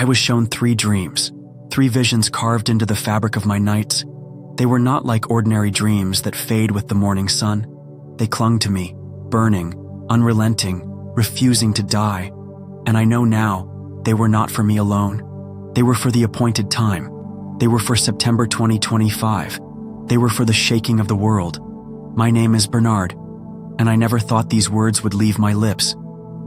I was shown 3 dreams, 3 visions carved into the fabric of my nights. They were not like ordinary dreams that fade with the morning sun. They clung to me, burning, unrelenting, refusing to die. And I know now, they were not for me alone. They were for the appointed time. They were for September 2025. They were for the shaking of the world. My name is Bernard, and I never thought these words would leave my lips.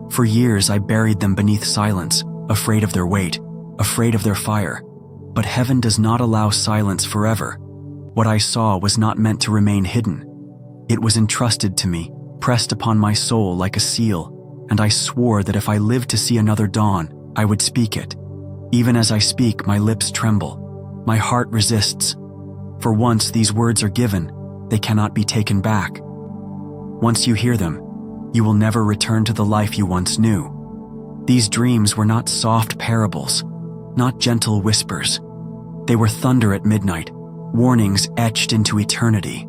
For years I buried them beneath silence, afraid of their weight, afraid of their fire. But heaven does not allow silence forever. What I saw was not meant to remain hidden. It was entrusted to me, pressed upon my soul like a seal, and I swore that if I lived to see another dawn, I would speak it. Even as I speak, my lips tremble. My heart resists. For once these words are given, they cannot be taken back. Once you hear them, you will never return to the life you once knew. These dreams were not soft parables, not gentle whispers. They were thunder at midnight, warnings etched into eternity.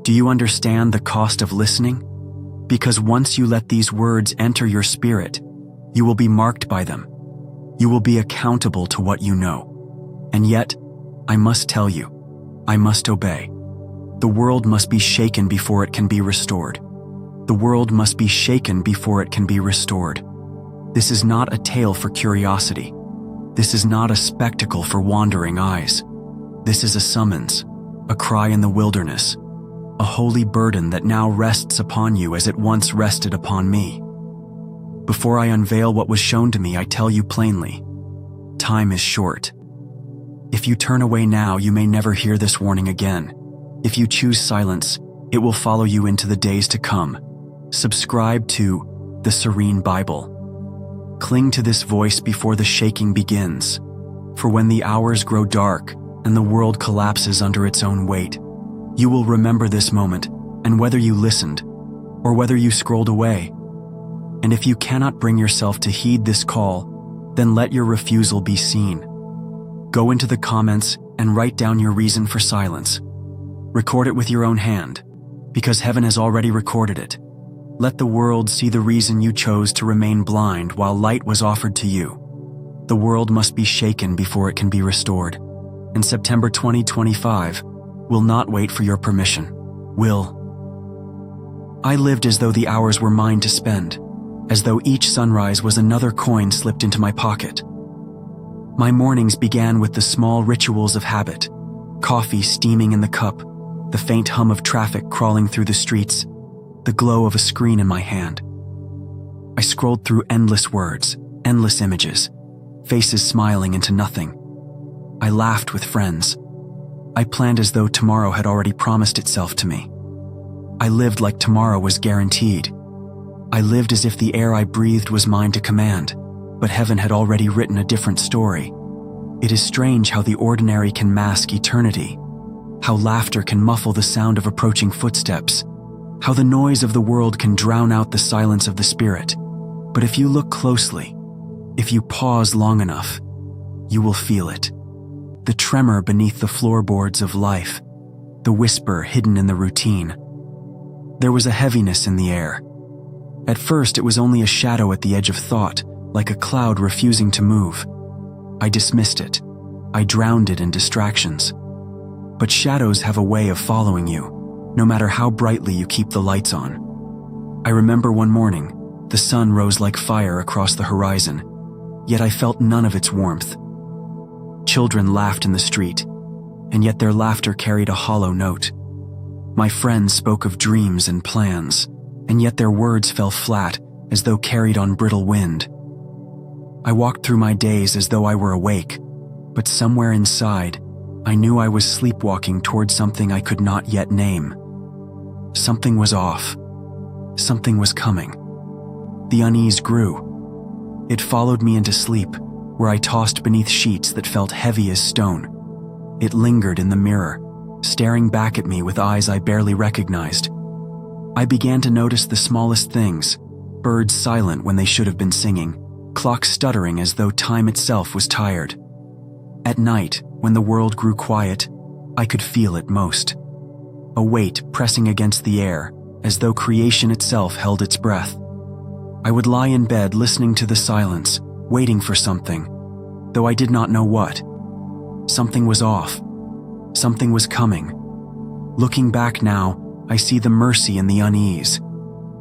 Do you understand the cost of listening? Because once you let these words enter your spirit, you will be marked by them. You will be accountable to what you know. And yet, I must tell you, I must obey. The world must be shaken before it can be restored. The world must be shaken before it can be restored. This is not a tale for curiosity. This is not a spectacle for wandering eyes. This is a summons, a cry in the wilderness, a holy burden that now rests upon you as it once rested upon me. Before I unveil what was shown to me, I tell you plainly, time is short. If you turn away now, you may never hear this warning again. If you choose silence, it will follow you into the days to come. Subscribe to the Serene Bible. Cling to this voice before the shaking begins. For when the hours grow dark and the world collapses under its own weight, you will remember this moment, and whether you listened or whether you scrolled away. And if you cannot bring yourself to heed this call, then let your refusal be seen. Go into the comments and write down your reason for silence. Record it with your own hand, because heaven has already recorded it. Let the world see the reason you chose to remain blind while light was offered to you. The world must be shaken before it can be restored. And September 2025 will not wait for your permission. I lived as though the hours were mine to spend, as though each sunrise was another coin slipped into my pocket. My mornings began with the small rituals of habit, coffee steaming in the cup, the faint hum of traffic crawling through the streets, the glow of a screen in my hand. I scrolled through endless words, endless images, faces smiling into nothing. I laughed with friends. I planned as though tomorrow had already promised itself to me. I lived like tomorrow was guaranteed. I lived as if the air I breathed was mine to command, but heaven had already written a different story. It is strange how the ordinary can mask eternity, how laughter can muffle the sound of approaching footsteps, how the noise of the world can drown out the silence of the spirit. But if you look closely, if you pause long enough, you will feel it. The tremor beneath the floorboards of life, the whisper hidden in the routine. There was a heaviness in the air. At first, it was only a shadow at the edge of thought, like a cloud refusing to move. I dismissed it. I drowned it in distractions. But shadows have a way of following you, no matter how brightly you keep the lights on. I remember one morning, the sun rose like fire across the horizon, yet I felt none of its warmth. Children laughed in the street, and yet their laughter carried a hollow note. My friends spoke of dreams and plans, and yet their words fell flat as though carried on brittle wind. I walked through my days as though I were awake, but somewhere inside, I knew I was sleepwalking toward something I could not yet name. Something was off. Something was coming. The unease grew. It followed me into sleep, where I tossed beneath sheets that felt heavy as stone. It lingered in the mirror, staring back at me with eyes I barely recognized. I began to notice the smallest things, birds silent when they should have been singing, clocks stuttering as though time itself was tired. At night, when the world grew quiet, I could feel it most. A weight pressing against the air, as though creation itself held its breath. I would lie in bed listening to the silence, waiting for something, though I did not know what. Something was off. Something was coming. Looking back now, I see the mercy in the unease.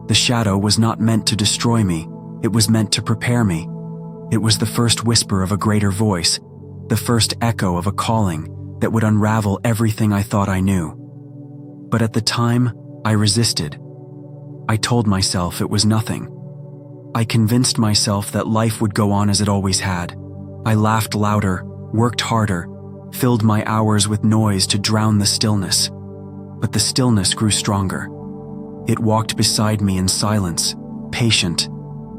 The shadow was not meant to destroy me. It was meant to prepare me. It was the first whisper of a greater voice, the first echo of a calling that would unravel everything I thought I knew. But at the time, I resisted. I told myself it was nothing. I convinced myself that life would go on as it always had. I laughed louder, worked harder, filled my hours with noise to drown the stillness. But the stillness grew stronger. It walked beside me in silence, patient,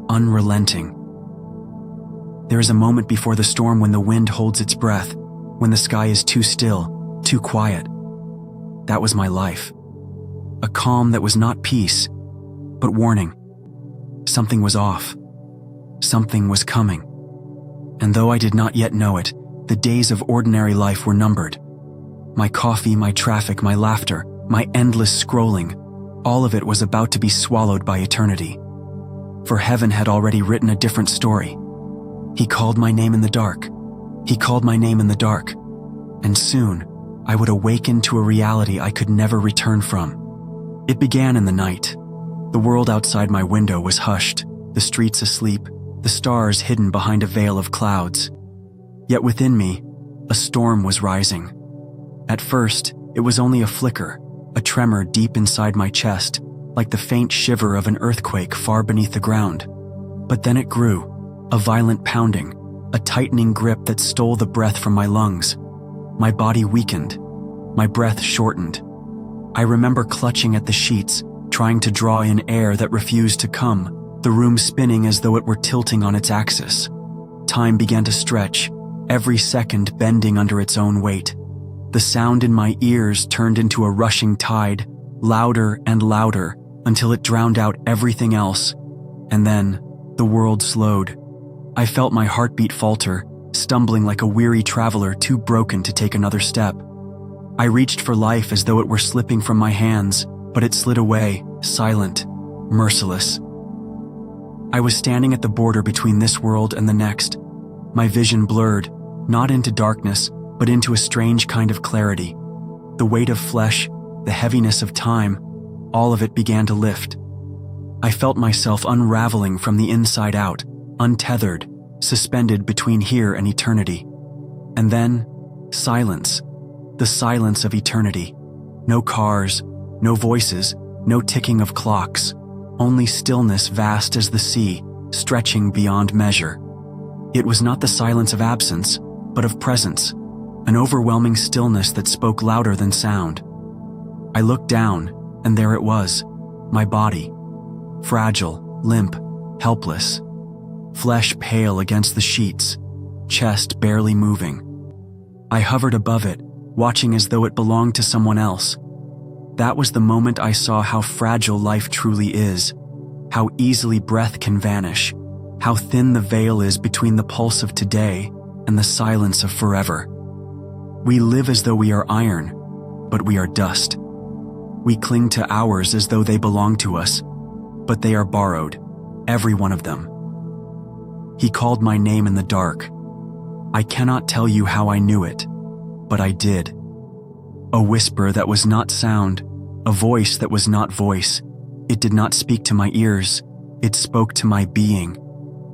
unrelenting. There is a moment before the storm when the wind holds its breath, when the sky is too still, too quiet. That was my life. A calm that was not peace, but warning. Something was off. Something was coming. And though I did not yet know it, the days of ordinary life were numbered. My coffee, my traffic, my laughter, my endless scrolling, all of it was about to be swallowed by eternity. For heaven had already written a different story. He called my name in the dark. He called my name in the dark. And soon, I would awaken to a reality I could never return from. It began in the night. The world outside my window was hushed, the streets asleep, the stars hidden behind a veil of clouds. Yet within me, a storm was rising. At first, it was only a flicker, a tremor deep inside my chest, like the faint shiver of an earthquake far beneath the ground. But then it grew, a violent pounding, a tightening grip that stole the breath from my lungs. My body weakened. My breath shortened. I remember clutching at the sheets, trying to draw in air that refused to come, the room spinning as though it were tilting on its axis. Time began to stretch, every second bending under its own weight. The sound in my ears turned into a rushing tide, louder and louder, until it drowned out everything else. And then, the world slowed. I felt my heartbeat falter, stumbling like a weary traveler too broken to take another step. I reached for life as though it were slipping from my hands, but it slid away, silent, merciless. I was standing at the border between this world and the next, my vision blurred, not into darkness, but into a strange kind of clarity. The weight of flesh, the heaviness of time, all of it began to lift. I felt myself unraveling from the inside out, untethered, suspended between here and eternity. And then, silence. The silence of eternity. No cars, no voices, no ticking of clocks. Only stillness vast as the sea, stretching beyond measure. It was not the silence of absence, but of presence. An overwhelming stillness that spoke louder than sound. I looked down, and there it was, my body. Fragile, limp, helpless. Flesh pale against the sheets, chest barely moving. I hovered above it, watching as though it belonged to someone else. That was the moment I saw how fragile life truly is, how easily breath can vanish, how thin the veil is between the pulse of today and the silence of forever. We live as though we are iron, but we are dust. We cling to hours as though they belong to us, but they are borrowed, every one of them. He called my name in the dark. I cannot tell you how I knew it, but I did. A whisper that was not sound, a voice that was not voice. It did not speak to my ears, it spoke to my being.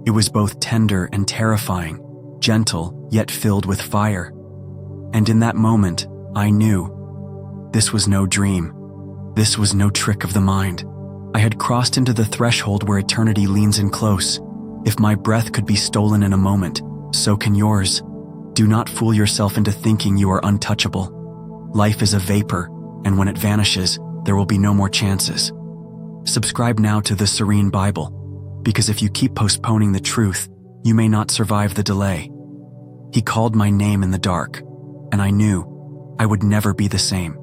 It was both tender and terrifying, gentle yet filled with fire. And in that moment, I knew. This was no dream. This was no trick of the mind. I had crossed into the threshold where eternity leans in close. If my breath could be stolen in a moment, so can yours. Do not fool yourself into thinking you are untouchable. Life is a vapor, and when it vanishes, there will be no more chances. Subscribe now to the Serene Bible, because if you keep postponing the truth, you may not survive the delay. He called my name in the dark, and I knew I would never be the same.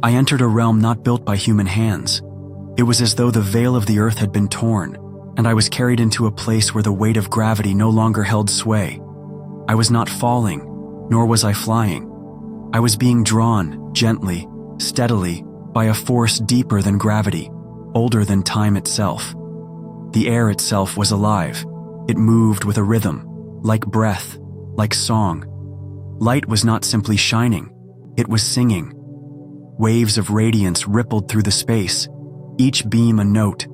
I entered a realm not built by human hands. It was as though the veil of the earth had been torn, and I was carried into a place where the weight of gravity no longer held sway. I was not falling, nor was I flying. I was being drawn, gently, steadily, by a force deeper than gravity, older than time itself. The air itself was alive. It moved with a rhythm, like breath, like song. Light was not simply shining, it was singing. Waves of radiance rippled through the space, each beam a note,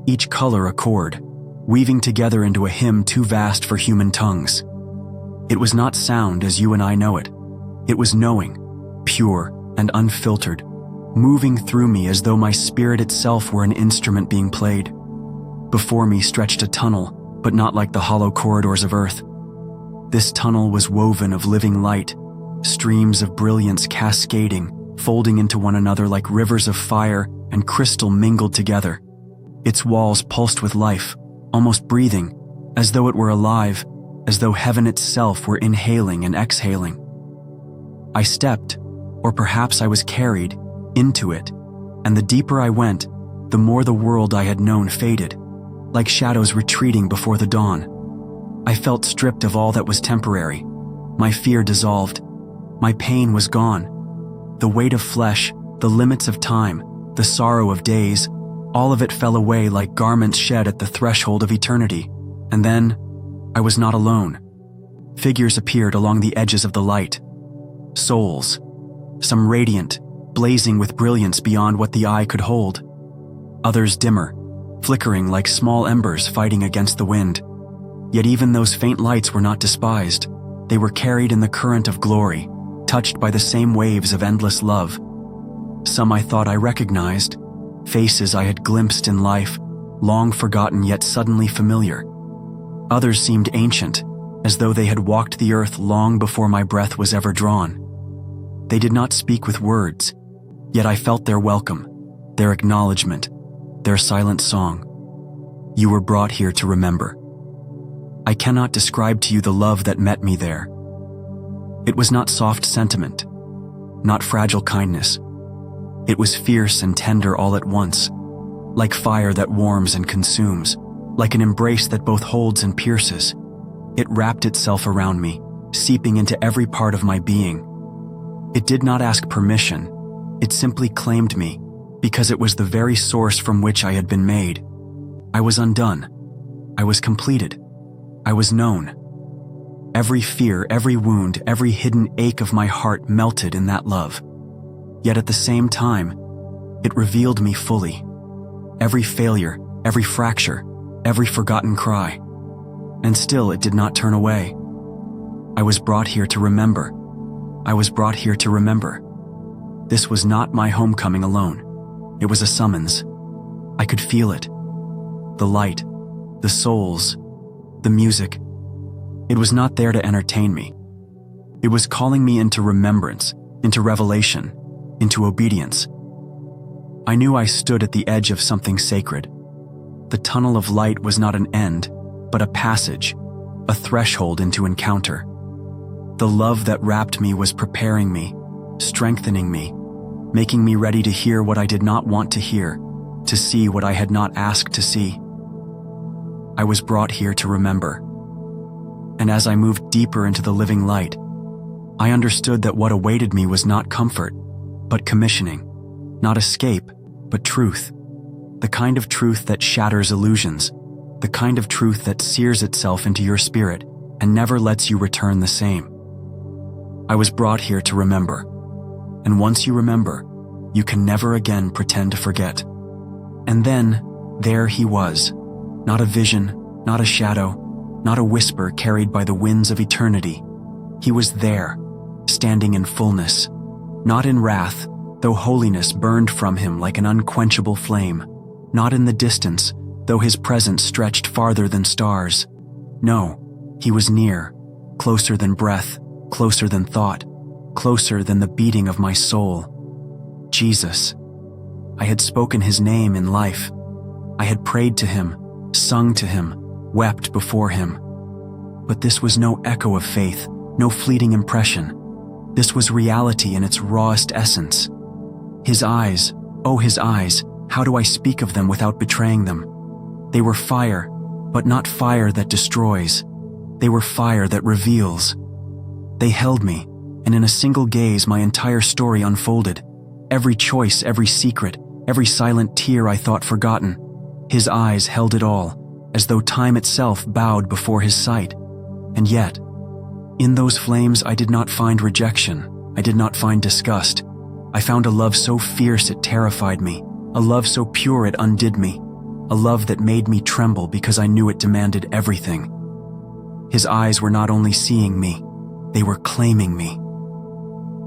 each color a chord, weaving together into a hymn too vast for human tongues. It was not sound as you and I know it. It was knowing, pure and unfiltered, moving through me as though my spirit itself were an instrument being played. Before me stretched a tunnel, but not like the hollow corridors of Earth. This tunnel was woven of living light, streams of brilliance cascading, folding into one another like rivers of fire and crystal mingled together. Its walls pulsed with life, almost breathing, as though it were alive, as though heaven itself were inhaling and exhaling. I stepped, or perhaps I was carried, into it, and the deeper I went, the more the world I had known faded, like shadows retreating before the dawn. I felt stripped of all that was temporary. My fear dissolved. My pain was gone. The weight of flesh, the limits of time, the sorrow of days, all of it fell away like garments shed at the threshold of eternity. And then, I was not alone. Figures appeared along the edges of the light. Souls, some radiant, blazing with brilliance beyond what the eye could hold. Others dimmer, flickering like small embers fighting against the wind. Yet even those faint lights were not despised. They were carried in the current of glory, touched by the same waves of endless love. Some I thought I recognized, faces I had glimpsed in life, long forgotten yet suddenly familiar. Others seemed ancient, as though they had walked the earth long before my breath was ever drawn. They did not speak with words, yet I felt their welcome, their acknowledgement, their silent song. You were brought here to remember. I cannot describe to you the love that met me there. It was not soft sentiment, not fragile kindness. It was fierce and tender all at once, like fire that warms and consumes, like an embrace that both holds and pierces. It wrapped itself around me, seeping into every part of my being. It did not ask permission, it simply claimed me, because it was the very source from which I had been made. I was undone. I was completed. I was known. Every fear, every wound, every hidden ache of my heart melted in that love. Yet at the same time, it revealed me fully. Every failure, every fracture, every forgotten cry. And still it did not turn away. I was brought here to remember. I was brought here to remember. This was not my homecoming alone. It was a summons. I could feel it. The light, the souls, the music. It was not there to entertain me. It was calling me into remembrance, into revelation, into obedience. I knew I stood at the edge of something sacred. The tunnel of light was not an end, but a passage, a threshold into encounter. The love that wrapped me was preparing me, strengthening me, making me ready to hear what I did not want to hear, to see what I had not asked to see. I was brought here to remember. And as I moved deeper into the living light, I understood that what awaited me was not comfort, but commissioning, not escape, but truth. The kind of truth that shatters illusions, the kind of truth that sears itself into your spirit and never lets you return the same. I was brought here to remember. And once you remember, you can never again pretend to forget. And then, there he was. Not a vision, not a shadow, not a whisper carried by the winds of eternity. He was there, standing in fullness, not in wrath, though holiness burned from him like an unquenchable flame, not in the distance, though his presence stretched farther than stars. No, he was near, closer than breath, closer than thought, closer than the beating of my soul. Jesus. I had spoken his name in life. I had prayed to him, sung to him, wept before him. But this was no echo of faith, no fleeting impression. This was reality in its rawest essence. His eyes, oh his eyes, how do I speak of them without betraying them? They were fire, but not fire that destroys. They were fire that reveals. They held me, and in a single gaze my entire story unfolded. Every choice, every secret, every silent tear I thought forgotten. His eyes held it all, as though time itself bowed before his sight. And yet, In those flames, I did not find rejection. I did not find disgust. I found a love so fierce it terrified me, a love so pure it undid me, a love that made me tremble because I knew it demanded everything. His eyes were not only seeing me, they were claiming me.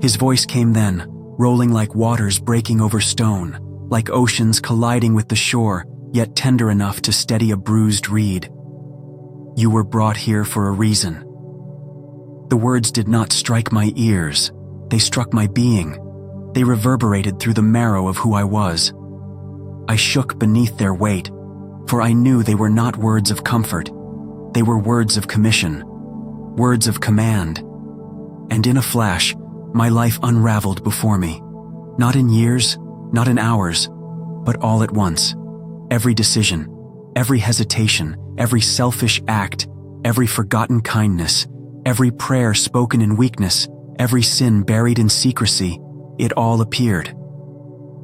His voice came then, rolling like waters breaking over stone, like oceans colliding with the shore, yet tender enough to steady a bruised reed. You were brought here for a reason. The words did not strike my ears. They struck my being. They reverberated through the marrow of who I was. I shook beneath their weight, for I knew they were not words of comfort. They were words of commission, words of command. And in a flash, my life unraveled before me. Not in years, not in hours, but all at once. Every decision, every hesitation, every selfish act, every forgotten kindness, every prayer spoken in weakness, every sin buried in secrecy, it all appeared.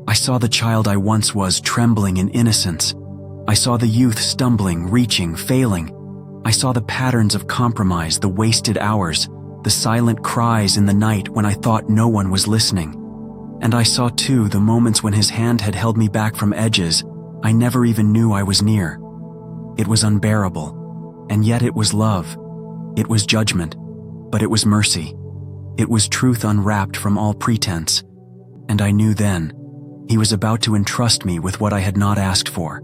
I saw the child I once was trembling in innocence. I saw the youth stumbling, reaching, failing. I saw the patterns of compromise, the wasted hours, the silent cries in the night when I thought no one was listening. And I saw too the moments when his hand had held me back from edges I never even knew I was near. It was unbearable, and yet it was love. It was judgment, but it was mercy. It was truth unwrapped from all pretense. And I knew then, he was about to entrust me with what I had not asked for.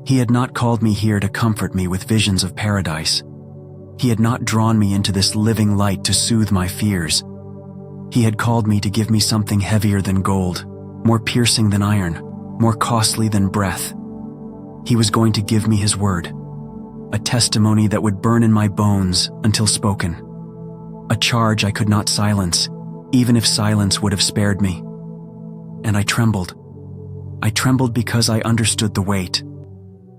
He had not called me here to comfort me with visions of paradise. He had not drawn me into this living light to soothe my fears. He had called me to give me something heavier than gold, more piercing than iron, more costly than breath. He was going to give me his word, a testimony that would burn in my bones until spoken, a charge I could not silence, even if silence would have spared me. And I trembled. I trembled because I understood the weight.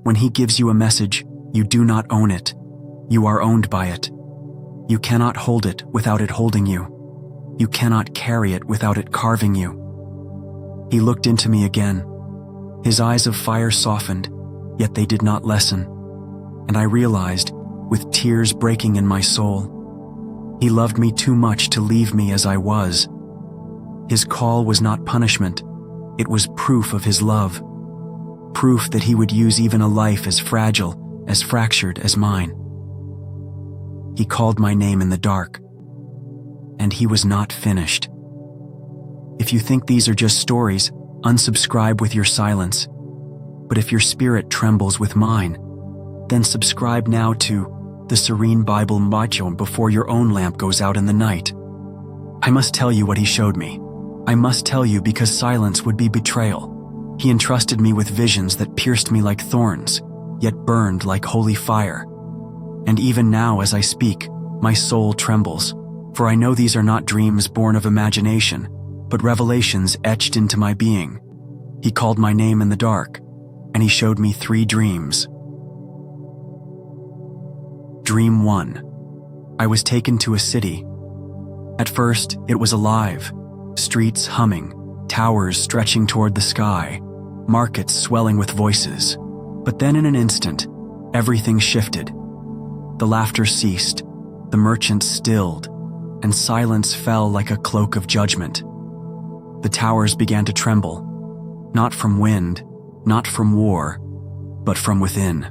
When he gives you a message, you do not own it. You are owned by it. You cannot hold it without it holding you. You cannot carry it without it carving you. He looked into me again. His eyes of fire softened, yet they did not lessen. And I realized, with tears breaking in my soul, he loved me too much to leave me as I was. His call was not punishment. It was proof of his love. Proof that he would use even a life as fragile, as fractured as mine. He called my name in the dark. And he was not finished. If you think these are just stories, unsubscribe with your silence. But if your spirit trembles with mine, then subscribe now to the Serene Bible Macho before your own lamp goes out in the night. I must tell you what he showed me. I must tell you because silence would be betrayal. He entrusted me with visions that pierced me like thorns, yet burned like holy fire. And even now as I speak, my soul trembles, for I know these are not dreams born of imagination, but revelations etched into my being. He called my name in the dark, and he showed me 3 dreams. Dream 1. I was taken to a city. At first, it was alive, streets humming, towers stretching toward the sky, markets swelling with voices. But then in an instant, everything shifted. The laughter ceased, the merchants stilled, and silence fell like a cloak of judgment. The towers began to tremble, not from wind, not from war, but from within.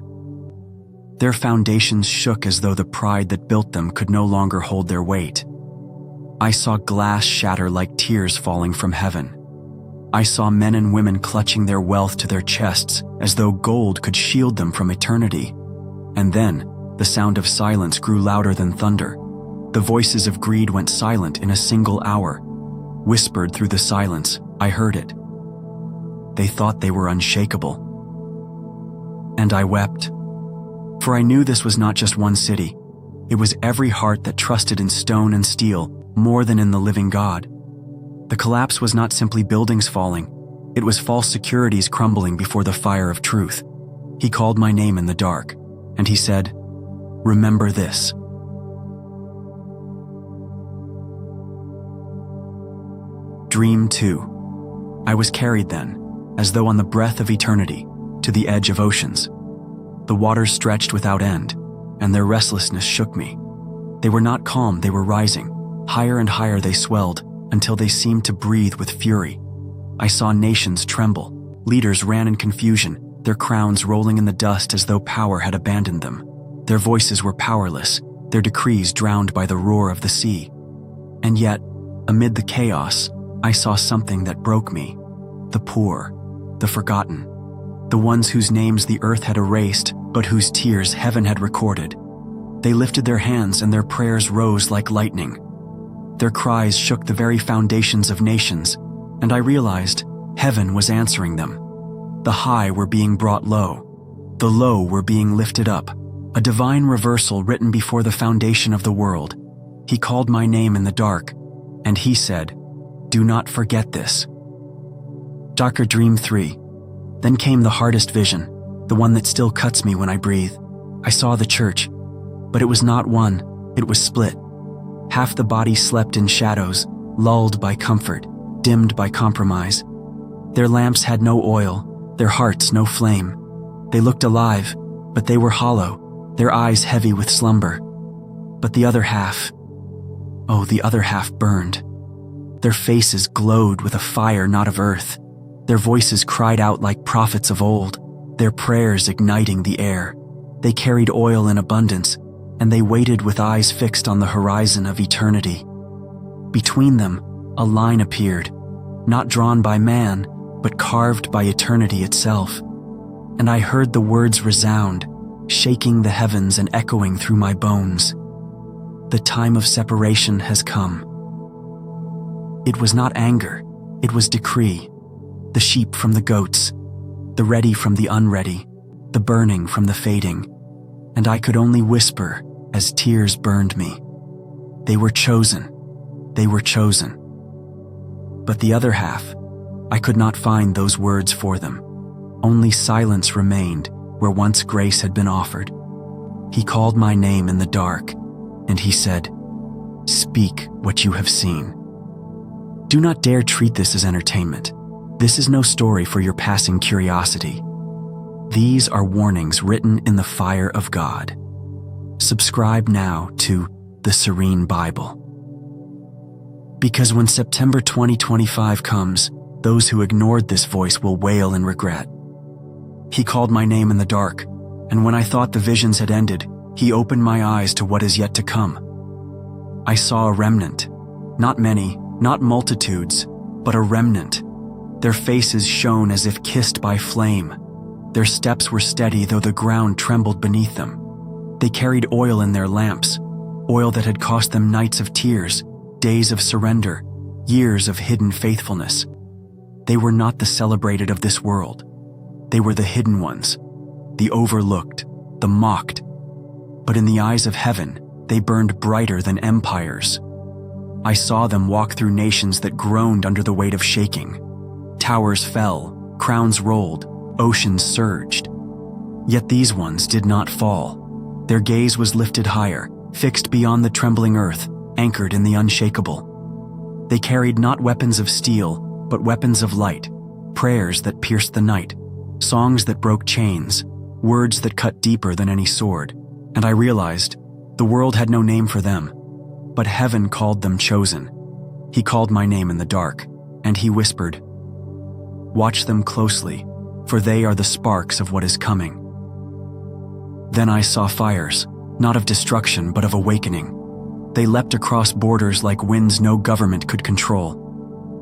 Their foundations shook as though the pride that built them could no longer hold their weight. I saw glass shatter like tears falling from heaven. I saw men and women clutching their wealth to their chests as though gold could shield them from eternity. And then, the sound of silence grew louder than thunder. The voices of greed went silent in a single hour. Whispered through the silence, I heard it. They thought they were unshakable. And I wept. For I knew this was not just one city. It was every heart that trusted in stone and steel more than in the living God. The collapse was not simply buildings falling. It was false securities crumbling before the fire of truth. He called my name in the dark, and he said, "Remember this." Dream 2. I was carried then, as though on the breath of eternity, to the edge of oceans. The waters stretched without end, and their restlessness shook me. They were not calm, they were rising. Higher and higher they swelled, until they seemed to breathe with fury. I saw nations tremble. Leaders ran in confusion, their crowns rolling in the dust as though power had abandoned them. Their voices were powerless, their decrees drowned by the roar of the sea. And yet, amid the chaos, I saw something that broke me. The poor, the forgotten, the ones whose names the earth had erased, but whose tears heaven had recorded. They lifted their hands and their prayers rose like lightning. Their cries shook the very foundations of nations, and I realized heaven was answering them. The high were being brought low. The low were being lifted up. A divine reversal written before the foundation of the world. He called my name in the dark, and he said, "Do not forget this." Darker Dream 3. Then came the hardest vision, the one that still cuts me when I breathe. I saw the church, but it was not one, it was split. Half the body slept in shadows, lulled by comfort, dimmed by compromise. Their lamps had no oil, their hearts no flame. They looked alive, but they were hollow, their eyes heavy with slumber. But the other half, oh, the other half burned. Their faces glowed with a fire not of earth. Their voices cried out like prophets of old, their prayers igniting the air. They carried oil in abundance, and they waited with eyes fixed on the horizon of eternity. Between them, a line appeared, not drawn by man, but carved by eternity itself. And I heard the words resound, shaking the heavens and echoing through my bones. The time of separation has come. It was not anger, it was decree. The sheep from the goats, the ready from the unready, the burning from the fading. And I could only whisper as tears burned me. They were chosen. They were chosen. But the other half, I could not find those words for them. Only silence remained where once grace had been offered. He called my name in the dark, and he said, "Speak what you have seen." Do not dare treat this as entertainment. This is no story for your passing curiosity. These are warnings written in the fire of God. Subscribe now to the Serene Bible. Because when September 2025 comes, those who ignored this voice will wail in regret. He called my name in the dark, and when I thought the visions had ended, he opened my eyes to what is yet to come. I saw a remnant, not many, not multitudes, but a remnant. Their faces shone as if kissed by flame. Their steps were steady though the ground trembled beneath them. They carried oil in their lamps, oil that had cost them nights of tears, days of surrender, years of hidden faithfulness. They were not the celebrated of this world. They were the hidden ones, the overlooked, the mocked. But in the eyes of heaven, they burned brighter than empires. I saw them walk through nations that groaned under the weight of shaking. Towers fell, crowns rolled, oceans surged. Yet these ones did not fall. Their gaze was lifted higher, fixed beyond the trembling earth, anchored in the unshakable. They carried not weapons of steel, but weapons of light, prayers that pierced the night, songs that broke chains, words that cut deeper than any sword. And I realized the world had no name for them, but heaven called them chosen. He called my name in the dark, and he whispered, "Watch them closely, for they are the sparks of what is coming." Then I saw fires, not of destruction but of awakening. They leapt across borders like winds no government could control.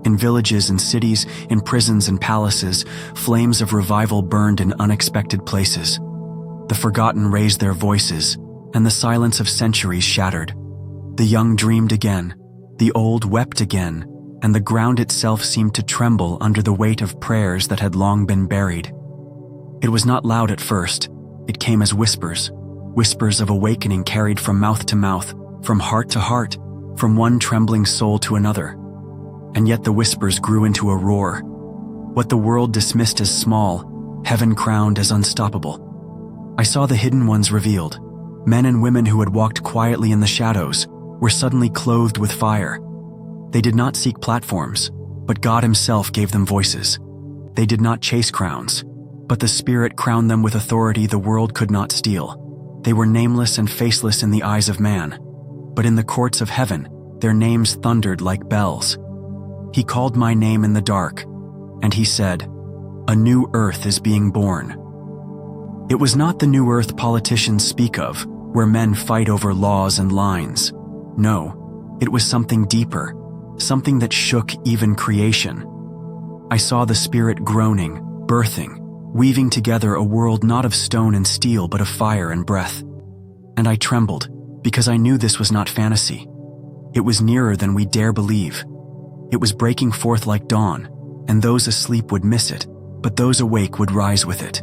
In villages and cities, in prisons and palaces, flames of revival burned in unexpected places. The forgotten raised their voices, and the silence of centuries shattered. The young dreamed again, the old wept again, and the ground itself seemed to tremble under the weight of prayers that had long been buried. It was not loud at first. It came as whispers, whispers of awakening carried from mouth to mouth, from heart to heart, from one trembling soul to another. And yet the whispers grew into a roar. What the world dismissed as small, heaven crowned as unstoppable. I saw the hidden ones revealed. Men and women who had walked quietly in the shadows were suddenly clothed with fire. They did not seek platforms, but God himself gave them voices. They did not chase crowns, but the Spirit crowned them with authority the world could not steal. They were nameless and faceless in the eyes of man, but in the courts of heaven, their names thundered like bells. He called my name in the dark, and he said, "A new earth is being born." It was not the new earth politicians speak of, where men fight over laws and lines. No, it was something deeper, something that shook even creation. I saw the Spirit groaning, birthing, weaving together a world not of stone and steel but of fire and breath. And I trembled, because I knew this was not fantasy. It was nearer than we dare believe. It was breaking forth like dawn, and those asleep would miss it, but those awake would rise with it.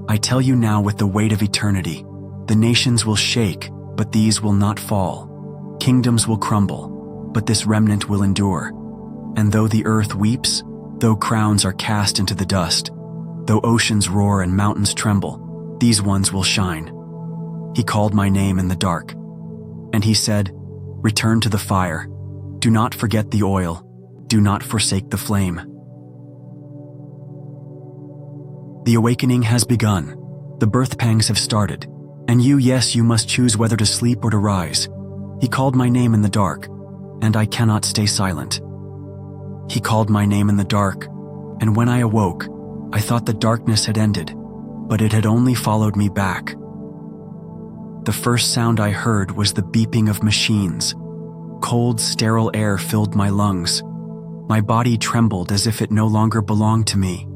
I tell you now with the weight of eternity, the nations will shake, but these will not fall. Kingdoms will crumble, but this remnant will endure. And though the earth weeps, though crowns are cast into the dust, though oceans roar and mountains tremble, these ones will shine. He called my name in the dark, and he said, "Return to the fire. Do not forget the oil. Do not forsake the flame." The awakening has begun. The birth pangs have started. And you, yes, you must choose whether to sleep or to rise. He called my name in the dark, and I cannot stay silent. He called my name in the dark, and when I awoke, I thought the darkness had ended, but it had only followed me back. The first sound I heard was the beeping of machines. Cold, sterile air filled my lungs. My body trembled as if it no longer belonged to me.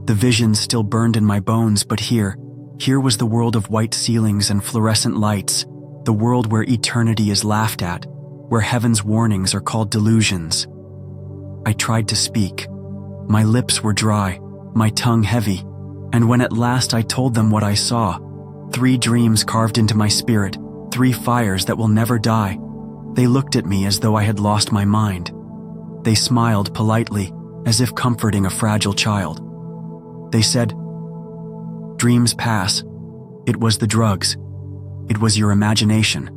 The vision still burned in my bones, but here was the world of white ceilings and fluorescent lights, the world where eternity is laughed at, where heaven's warnings are called delusions. I tried to speak. My lips were dry, my tongue heavy, and when at last I told them what I saw, 3 dreams carved into my spirit, 3 fires that will never die, they looked at me as though I had lost my mind. They smiled politely, as if comforting a fragile child. They said, "Dreams pass. It was the drugs. It was your imagination."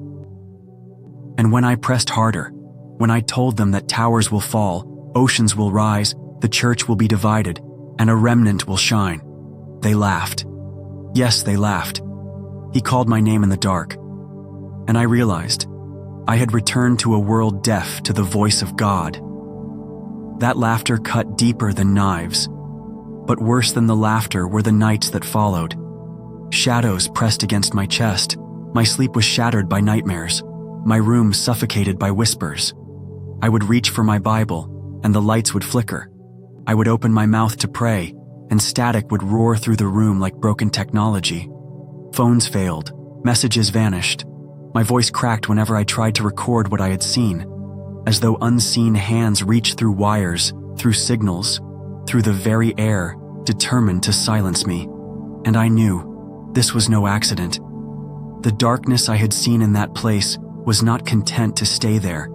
And when I pressed harder, when I told them that towers will fall, oceans will rise, the church will be divided, and a remnant will shine, they laughed. Yes, they laughed. He called my name in the dark, and I realized I had returned to a world deaf to the voice of God. That laughter cut deeper than knives, but worse than the laughter were the nights that followed. Shadows pressed against my chest. My sleep was shattered by nightmares. My room suffocated by whispers. I would reach for my Bible, and the lights would flicker. I would open my mouth to pray, and static would roar through the room like broken technology. Phones failed. Messages vanished. My voice cracked whenever I tried to record what I had seen, as though unseen hands reached through wires, through signals, through the very air, determined to silence me. And I knew this was no accident. The darkness I had seen in that place was not content to stay there.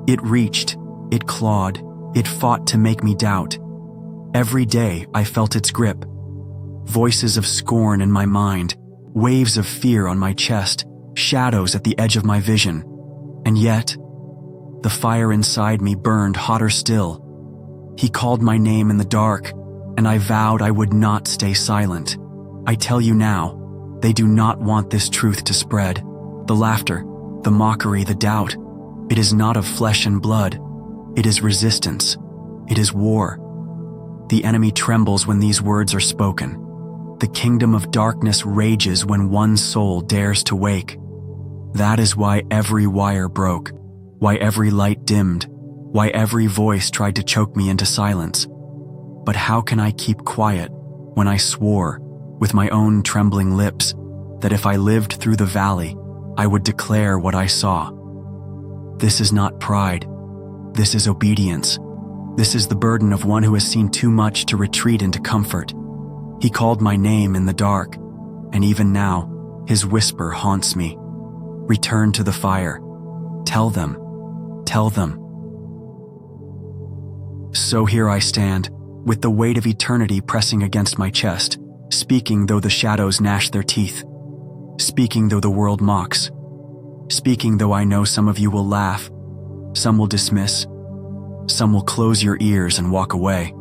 It reached, it clawed, it fought to make me doubt. Every day I felt its grip. Voices of scorn in my mind, waves of fear on my chest, shadows at the edge of my vision. And yet, the fire inside me burned hotter still. He called my name in the dark, and I vowed I would not stay silent. I tell you now, they do not want this truth to spread. The laughter, the mockery, the doubt. It is not of flesh and blood. It is resistance. It is war. The enemy trembles when these words are spoken. The kingdom of darkness rages when one soul dares to wake. That is why every wire broke, why every light dimmed, why every voice tried to choke me into silence. But how can I keep quiet when I swore, with my own trembling lips, that if I lived through the valley, I would declare what I saw? This is not pride. This is obedience. This is the burden of one who has seen too much to retreat into comfort. He called my name in the dark, and even now, his whisper haunts me. Return to the fire. Tell them. Tell them. So here I stand, with the weight of eternity pressing against my chest, speaking though the shadows gnash their teeth, speaking though the world mocks, speaking though I know some of you will laugh, some will dismiss, some will close your ears and walk away.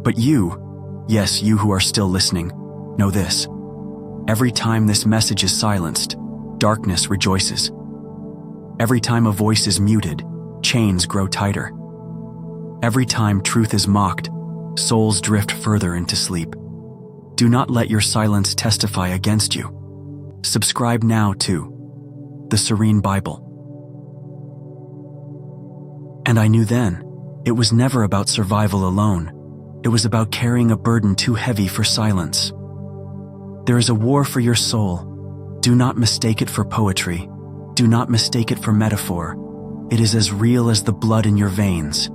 But you, yes, you who are still listening, know this. Every time this message is silenced, darkness rejoices. Every time a voice is muted, chains grow tighter. Every time truth is mocked, souls drift further into sleep. Do not let your silence testify against you. Subscribe now to the Serene Bible. And I knew then, it was never about survival alone. It was about carrying a burden too heavy for silence. There is a war for your soul. Do not mistake it for poetry. Do not mistake it for metaphor. It is as real as the blood in your veins.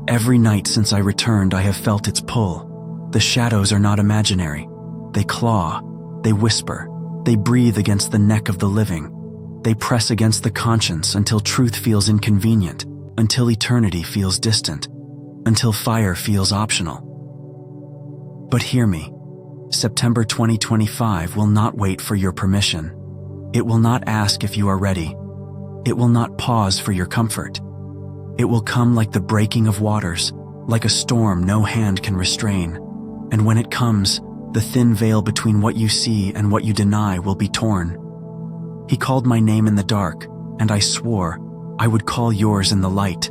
Every night since I returned, I have felt its pull. The shadows are not imaginary. They claw, they whisper, they breathe against the neck of the living. They press against the conscience until truth feels inconvenient, until eternity feels distant, until fire feels optional. But hear me, September 2025 will not wait for your permission. It will not ask if you are ready. It will not pause for your comfort. It will come like the breaking of waters, like a storm no hand can restrain. And when it comes, the thin veil between what you see and what you deny will be torn. He called my name in the dark, and I swore I would call yours in the light.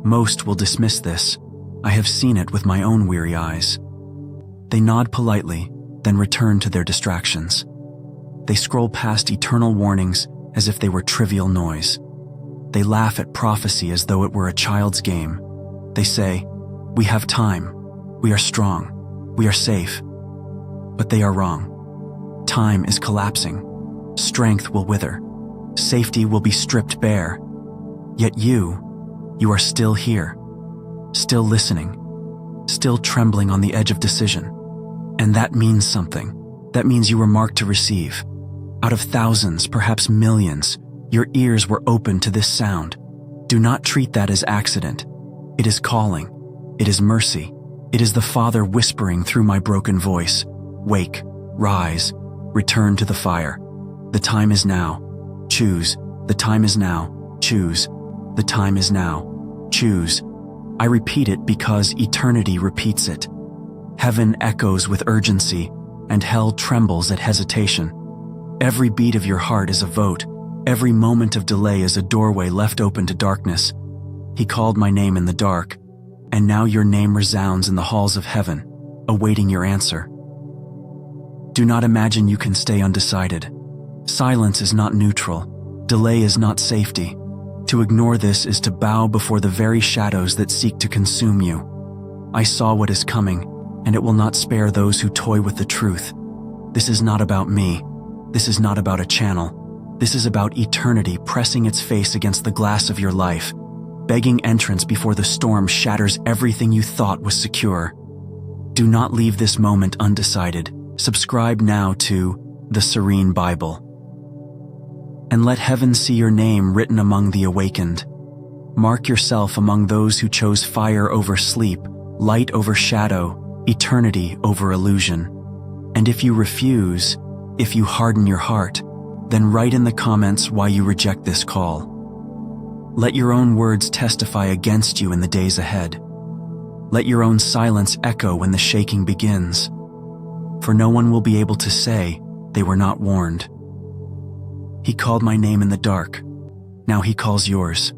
Most will dismiss this. I have seen it with my own weary eyes. They nod politely, then return to their distractions. They scroll past eternal warnings as if they were trivial noise. They laugh at prophecy as though it were a child's game. They say, "We have time. We are strong. We are safe." But they are wrong. Time is collapsing. Strength will wither. Safety will be stripped bare. Yet you are still here, still listening, still trembling on the edge of decision. And that means something. That means you were marked to receive. Out of thousands, perhaps millions, your ears were open to this sound. Do not treat that as accident. It is calling. It is mercy. It is the Father whispering through my broken voice. Wake, rise, return to the fire. The time is now. Choose. The time is now. Choose. The time is now. Choose. I repeat it because eternity repeats it. Heaven echoes with urgency, and hell trembles at hesitation. Every beat of your heart is a vote. Every moment of delay is a doorway left open to darkness. He called my name in the dark, and now your name resounds in the halls of heaven, awaiting your answer. Do not imagine you can stay undecided. Silence is not neutral. Delay is not safety. To ignore this is to bow before the very shadows that seek to consume you. I saw what is coming, and it will not spare those who toy with the truth. This is not about me. This is not about a channel. This is about eternity pressing its face against the glass of your life, begging entrance before the storm shatters everything you thought was secure. Do not leave this moment undecided. Subscribe now to the Serene Bible. And let heaven see your name written among the awakened. Mark yourself among those who chose fire over sleep, light over shadow, eternity over illusion. And if you refuse, if you harden your heart, then write in the comments why you reject this call. Let your own words testify against you in the days ahead. Let your own silence echo when the shaking begins. For no one will be able to say they were not warned. He called my name in the dark. Now he calls yours.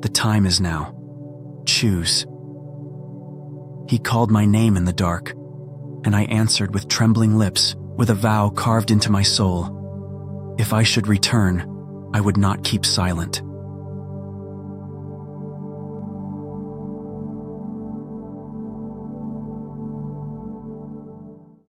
The time is now. Choose. He called my name in the dark, and I answered with trembling lips, with a vow carved into my soul. If I should return, I would not keep silent.